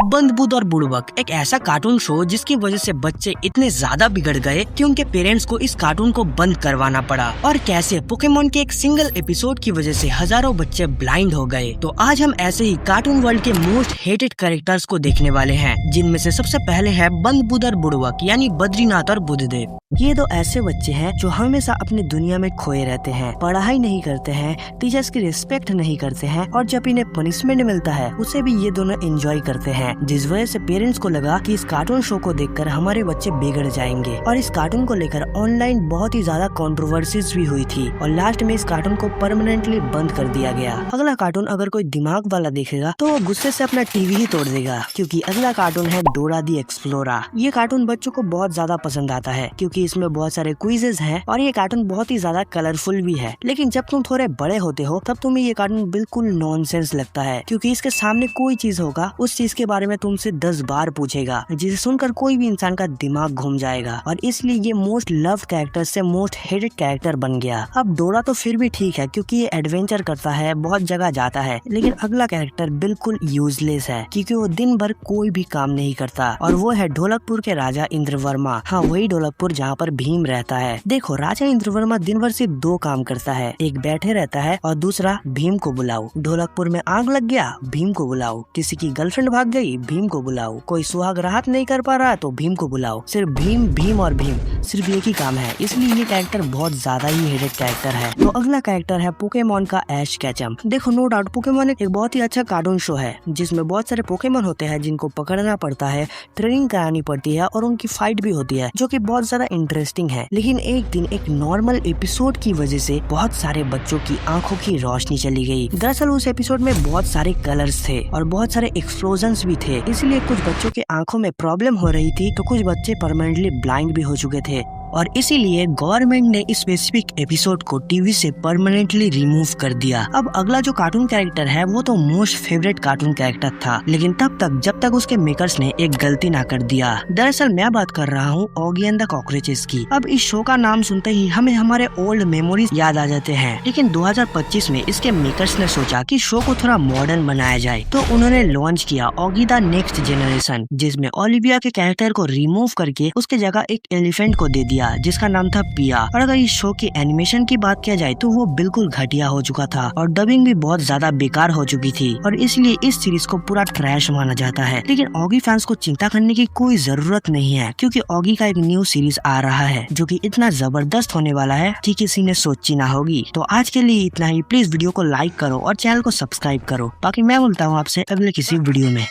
बंद बुध और बुड़बक एक ऐसा कार्टून शो जिसकी वजह से बच्चे इतने ज्यादा बिगड़ गए कि उनके पेरेंट्स को इस कार्टून को बंद करवाना पड़ा। और कैसे पोकेमोन के एक सिंगल एपिसोड की वजह से हजारों बच्चे ब्लाइंड हो गए। तो आज हम ऐसे ही कार्टून वर्ल्ड के मोस्ट हेटेड कैरेक्टर्स को देखने वाले हैं, जिनमें से सबसे पहले है बंद बुध और बुड़बक यानी बद्रीनाथ और बुद्धदेव। ये दो ऐसे बच्चे हैं जो हमेशा अपनी दुनिया में खोए रहते हैं, पढ़ाई नहीं करते हैं, टीचर्स की रिस्पेक्ट नहीं करते हैं और जब इन्हें पनिशमेंट मिलता है उसे भी ये दोनों एंजॉय करते हैं, जिस वजह से पेरेंट्स को लगा कि इस कार्टून शो को देखकर हमारे बच्चे बिगड़ जाएंगे। और इस कार्टून को लेकर ऑनलाइन बहुत ही ज्यादा कंट्रोवर्सीज भी हुई थी और लास्ट में इस कार्टून को परमानेंटली बंद कर दिया गया। अगला कार्टून अगर कोई दिमाग वाला देखेगा तो वो गुस्से से अपना टीवी ही तोड़ देगा, क्योंकि अगला कार्टून है डोरा दी एक्सप्लोरा। ये कार्टून बच्चों को बहुत ज्यादा पसंद आता है क्योंकि इसमें बहुत सारे क्विजेस हैं और ये कार्टून बहुत ही ज्यादा कलरफुल भी है। लेकिन जब तुम थोड़े बड़े होते हो तब तुम्हें ये कार्टून बिल्कुल नॉनसेंस लगता है, क्योंकि इसके सामने कोई चीज होगा उस चीज के बारे में तुमसे 10 बार पूछेगा, जिसे सुनकर कोई भी इंसान का दिमाग घूम जाएगा। और इसलिए ये मोस्ट लव कैरेक्टर से मोस्ट हेटेड कैरेक्टर बन गया। अब डोरा तो फिर भी ठीक है क्योंकि ये एडवेंचर करता है, बहुत जगह जाता है, लेकिन अगला कैरेक्टर बिल्कुल यूजलेस है क्योंकि वो दिन भर कोई भी काम नहीं करता। और वो है ढोलकपुर के राजा इंद्रवर्मा। हाँ, वही ढोलकपुर जहाँ पर भीम रहता है। देखो, राजा इंद्रवर्मा दिन भर सिर्फ 2 काम करता है, एक बैठे रहता है और दूसरा भीम को बुलाओ। ढोलकपुर में आग लग गया, भीम को बुलाओ। किसी की गर्लफ्रेंड भाग गई, भीम को बुलाओ। कोई सुहाग रात नहीं कर पा रहा तो भीम को बुलाओ। सिर्फ भीम भीम और भीम, सिर्फ एक ही काम है, इसलिए ये कैरेक्टर बहुत ज्यादा ही हेटेड कैरेक्टर है। तो अगला कैरेक्टर है पोकेमोन का ऐश कैचम। देखो, नो डाउट पोकेमोन एक बहुत ही अच्छा कार्टून शो है जिसमें बहुत सारे पोकेमोन होते हैं जिनको पकड़ना पड़ता है, ट्रेनिंग करानी पड़ती है और उनकी फाइट भी होती है, जो कि बहुत ज्यादा इंटरेस्टिंग है। लेकिन एक दिन एक नॉर्मल एपिसोड की वजह से बहुत सारे बच्चों की आंखों की रोशनी चली गई। दरअसल उस एपिसोड में बहुत सारे कलर्स थे और बहुत सारे एक्सप्लोजन्स भी थे, इसलिए कुछ बच्चों की आंखों में प्रॉब्लम हो रही थी तो कुछ बच्चे परमानेंटली ब्लाइंड भी हो चुके थे। और इसीलिए गवर्नमेंट ने इस स्पेसिफिक एपिसोड को टीवी से परमानेंटली रिमूव कर दिया। अब अगला जो कार्टून कैरेक्टर है वो तो मोस्ट फेवरेट कार्टून कैरेक्टर था, लेकिन तब तक जब तक उसके मेकर्स ने एक गलती ना कर दिया। दरअसल मैं बात कर रहा हूँ ऑगी एंड द कॉकरोचेस की। अब इस शो का नाम सुनते ही हमें हमारे ओल्ड मेमोरीज याद आ जाते हैं, लेकिन 2025 में इसके मेकर्स ने सोचा कि शो को थोड़ा मॉडर्न बनाया जाए, तो उन्होंने लॉन्च किया ऑगी द नेक्स्ट जनरेशन, जिसमें ओलिविया के कैरेक्टर को रिमूव करके उसके जगह एक एलिफेंट को दे दिया जिसका नाम था पिया। और अगर इस शो की एनिमेशन की बात किया जाए तो वो बिल्कुल घटिया हो चुका था और डबिंग भी बहुत ज्यादा बेकार हो चुकी थी और इसलिए इस सीरीज को पूरा ट्रैश माना जाता है। लेकिन ऑगी फैंस को चिंता करने की कोई जरूरत नहीं है, क्योंकि ऑगी का एक न्यू सीरीज आ रहा है जो कि इतना जबरदस्त होने वाला है कि किसी ने सोची ना होगी। तो आज के लिए इतना ही। प्लीज वीडियो को लाइक करो और चैनल को सब्सक्राइब करो। बाकी मैं मिलता हूँ आपसे अगले किसी वीडियो में।